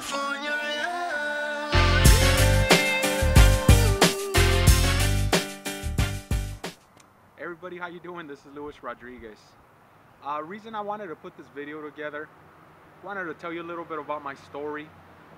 California. Hey everybody, how you doing? This is Luis Rodriguez. Reason I wanted to put this video together, wanted to tell you a little bit about my story.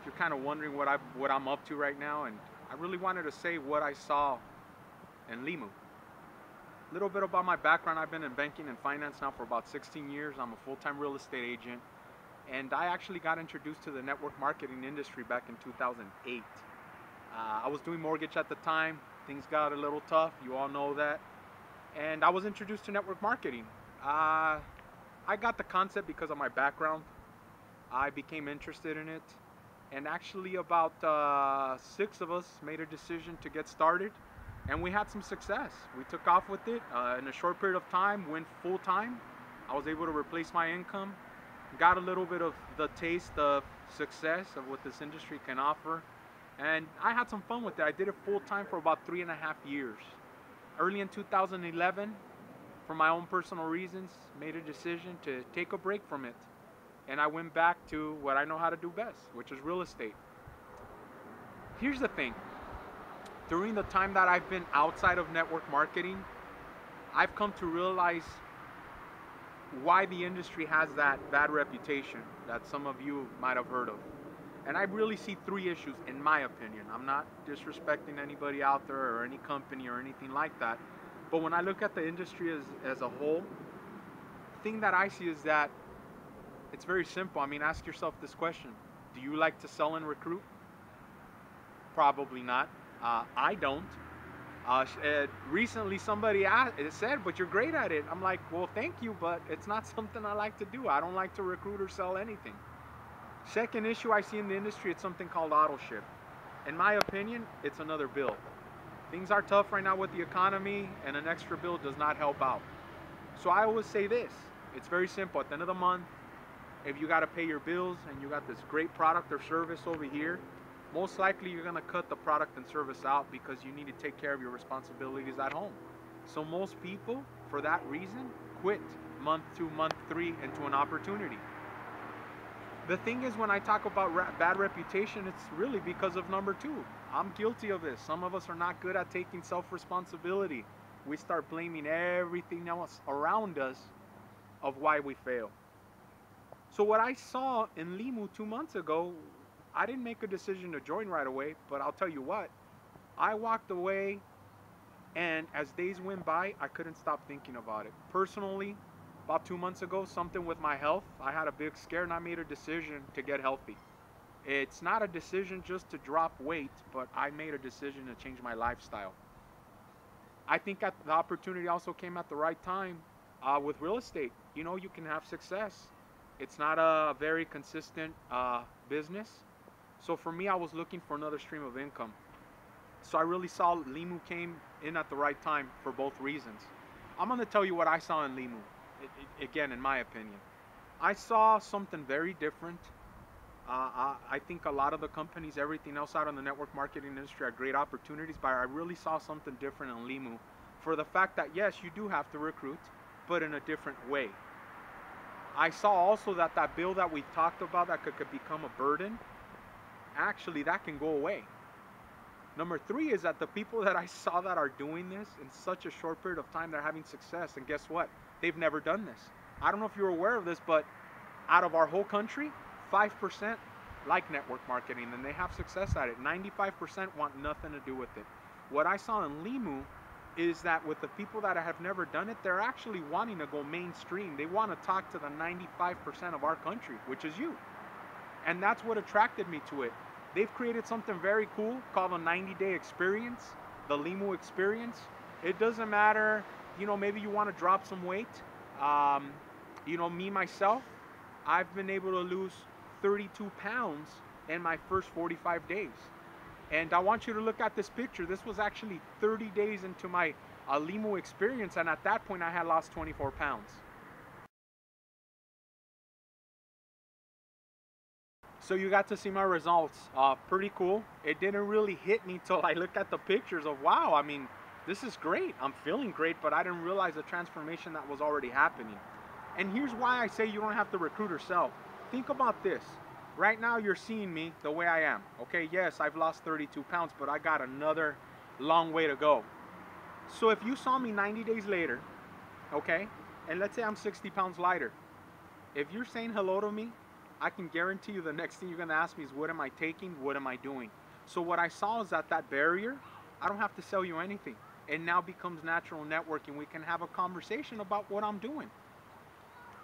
If you're kind of wondering what I'm up to right now, and I really wanted to say what I saw in Limu. A little bit about my background. I've been in banking and finance now for about 16 years. I'm a full-time real estate agent, and I actually got introduced to the network marketing industry back in 2008. I was doing mortgage at the time. Things got a little tough. You all know that. And I was introduced to network marketing. I got the concept because of my background. I became interested in it, and actually about 6 of us made a decision to get started, and we had some success. We took off with it in a short period of time, went full-time. I was able to replace my income, got a little bit of the taste of success of what this industry can offer, and I had some fun with it. I did it full-time for about 3.5 years. Early in 2011, for my own personal reasons, made a decision to take a break from it. And I went back to what I know how to do best, which is real estate. Here's the thing. During the time that I've been outside of network marketing, I've come to realize why the industry has that bad reputation that some of you might have heard of. And I really see 3 issues, in my opinion. I'm not disrespecting anybody out there or any company or anything like that. But when I look at the industry as a whole, the thing that I see is that it's very simple. I mean, ask yourself this question. Do you like to sell and recruit? Probably not. I don't. Recently somebody said, but you're great at it. I'm like, well, thank you, but it's not something I like to do. I don't like to recruit or sell anything. Second issue I see in the industry, it's something called auto ship. In my opinion, it's another bill. Things are tough right now with the economy, and an extra bill does not help out. So I always say this, it's very simple. At the end of the month, if you got to pay your bills and you got this great product or service over here, most likely you're going to cut the product and service out because you need to take care of your responsibilities at home. So most people, for that reason, quit month 2, month 3 into an opportunity. The thing is, when I talk about bad reputation, it's really because of number 2. I'm guilty of this. Some of us are not good at taking self-responsibility. We start blaming everything else around us of why we fail. So what I saw in Limu 2 months ago, I didn't make a decision to join right away, but I'll tell you what, I walked away, and as days went by, I couldn't stop thinking about it. Personally, about 2 months ago, something with my health, I had a big scare and I made a decision to get healthy. It's not a decision just to drop weight, but I made a decision to change my lifestyle. I think the opportunity also came at the right time with real estate. You know, you can have success. It's not a very consistent business. So for me, I was looking for another stream of income. So I really saw Limu came in at the right time for both reasons. I'm going to tell you what I saw in Limu. Again, in my opinion, I saw something very different. I think a lot of the companies, everything else out in the network marketing industry are great opportunities, but I really saw something different in Limu for the fact that, yes, you do have to recruit, but in a different way. I saw also that that bill that we talked about that could become a burden, actually that can go away. Number 3 is that the people that I saw that are doing this in such a short period of time, they're having success. And guess what? They've never done this. I don't know if you're aware of this, but out of our whole country, 5% like network marketing, and they have success at it. 95% want nothing to do with it. What I saw in Limu is that with the people that have never done it, they're actually wanting to go mainstream. They want to talk to the 95% of our country, which is you. And that's what attracted me to it. They've created something very cool called a 90-day experience, the Limu Experience. It doesn't matter, you know, maybe you want to drop some weight. You know, me, myself, I've been able to lose 32 pounds in my first 45 days. And I want you to look at this picture. This was actually 30 days into my Limu experience, and at that point I had lost 24 pounds. So you got to see my results. Pretty cool. It didn't really hit me till I looked at the pictures of, wow, I mean, this is great. I'm feeling great, but I didn't realize the transformation that was already happening. And here's why I say you don't have to recruit or sell. Think about this. Right now you're seeing me the way I am. Okay, yes, I've lost 32 pounds, but I got another long way to go. So if you saw me 90 days later, okay, and let's say I'm 60 pounds lighter, if you're saying hello to me, I can guarantee you the next thing you're gonna ask me is, what am I taking? What am I doing? So what I saw is that barrier, I don't have to sell you anything. It now becomes natural networking. We can have a conversation about what I'm doing.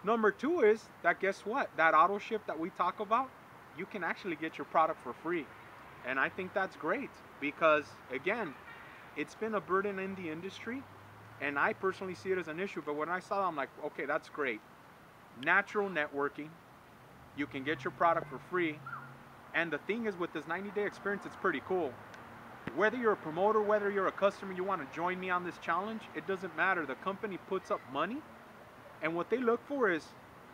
Number two is that, guess what? That auto ship that we talk about, you can actually get your product for free. And I think that's great because, again, it's been a burden in the industry, and I personally see it as an issue. But when I saw it, I'm like, okay, that's great. Natural networking, you can get your product for free. And the thing is, with this 90-day experience, it's pretty cool. Whether you're a promoter, whether you're a customer, you want to join me on this challenge, it doesn't matter. The company puts up money, and what they look for is,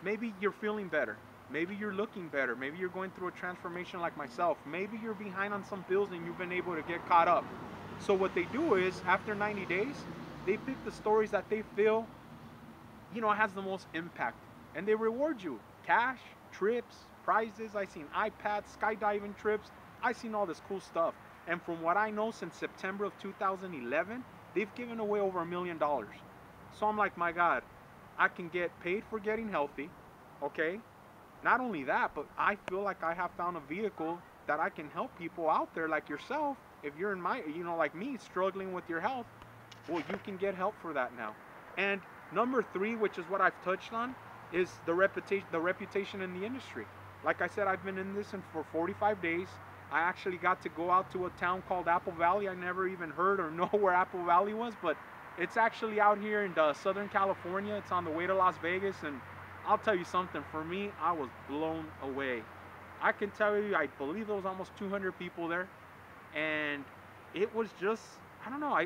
maybe you're feeling better, maybe you're looking better, maybe you're going through a transformation like myself, maybe you're behind on some bills and you've been able to get caught up. So what they do is, after 90 days, they pick the stories that they feel, has the most impact, and they reward you. Cash, trips, prizes. I seen iPads, skydiving trips. I seen all this cool stuff. And from what I know, since September of 2011, they've given away over $1 million. So I'm like, my God, I can get paid for getting healthy, okay? Not only that, but I feel like I have found a vehicle that I can help people out there like yourself. If you're in my, like me, struggling with your health, well, you can get help for that now. And number three, which is what I've touched on, is the reputation in the industry. Like I said, I've been in this for 45 days. I actually got to go out to a town called Apple Valley. I never even heard or know where Apple Valley was, but it's actually out here in Southern California. It's on the way to Las Vegas, and I'll tell you something. For me, I was blown away. I can tell you, I believe there was almost 200 people there, and it was just, I don't know.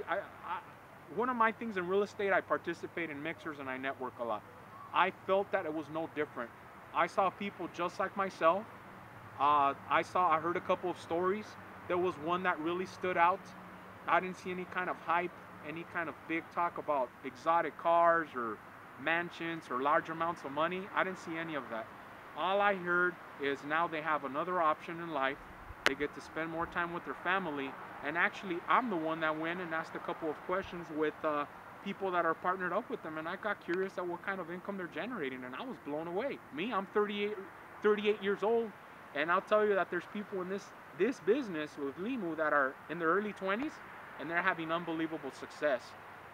One of my things in real estate, I participate in mixers and I network a lot. I felt that it was no different. I saw people just like myself. I heard a couple of stories. There was one that really stood out. I didn't see any kind of hype, any kind of big talk about exotic cars or mansions or large amounts of money. I didn't see any of that. All I heard is now they have another option in life. They get to spend more time with their family. And actually, I'm the one that went and asked a couple of questions with people that are partnered up with them, and I got curious at what kind of income they're generating, and I was blown away. Me, I'm 38 years old, and I'll tell you that there's people in this business with Limu that are in their early 20s, and they're having unbelievable success,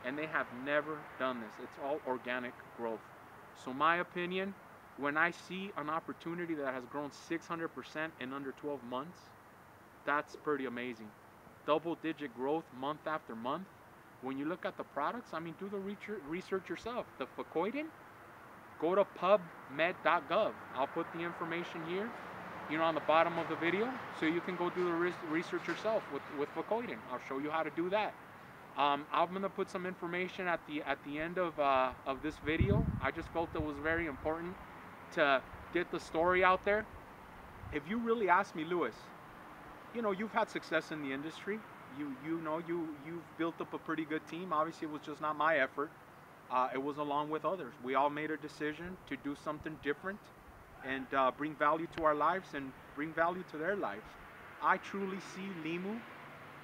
and they have never done this. It's all organic growth. So my opinion, when I see an opportunity that has grown 600% in under 12 months, that's pretty amazing. Double-digit growth month after month. When you look at the products, I mean, do the research yourself. The Facoidin, go to pubmed.gov. I'll put the information here, on the bottom of the video, so you can go do the research yourself with Facoidin. I'll show you how to do that. I'm gonna put some information at the end of this video. I just felt it was very important to get the story out there. If you really ask me, Lewis, you've had success in the industry. You've built up a pretty good team. Obviously, it was just not my effort. It was along with others. We all made a decision to do something different and bring value to our lives and bring value to their lives. I truly see Limu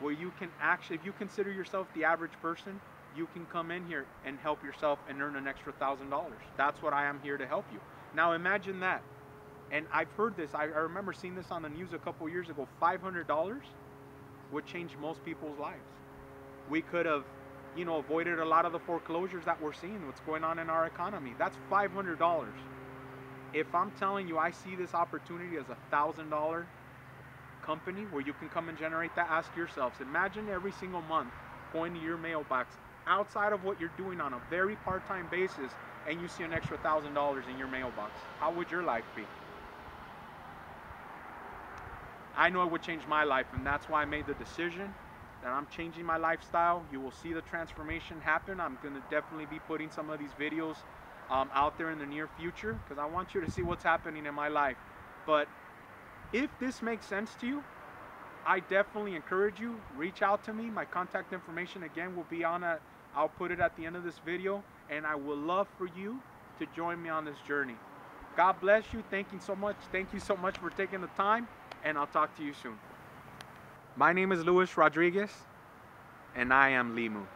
where you can actually, if you consider yourself the average person, you can come in here and help yourself and earn an extra $1,000. That's what I am here to help you. Now imagine that. And I've heard this, I remember seeing this on the news a couple years ago, $500 would change most people's lives. We could have, avoided a lot of the foreclosures that we're seeing, what's going on in our economy. That's $500. If I'm telling you, I see this opportunity as a $1,000 company where you can come and generate that, ask yourselves, imagine every single month going to your mailbox outside of what you're doing on a very part-time basis, and you see an extra $1,000 in your mailbox. How would your life be? I know it would change my life, and that's why I made the decision that I'm changing my lifestyle. You will see the transformation happen. I'm going to definitely be putting some of these videos out there in the near future because I want you to see what's happening in my life. But if this makes sense to you, I definitely encourage you, reach out to me. My contact information again will be on I'll put it at the end of this video, and I would love for you to join me on this journey. God bless you. Thank you so much. Thank you so much for taking the time, and I'll talk to you soon. My name is Luis Rodriguez, and I am Limu.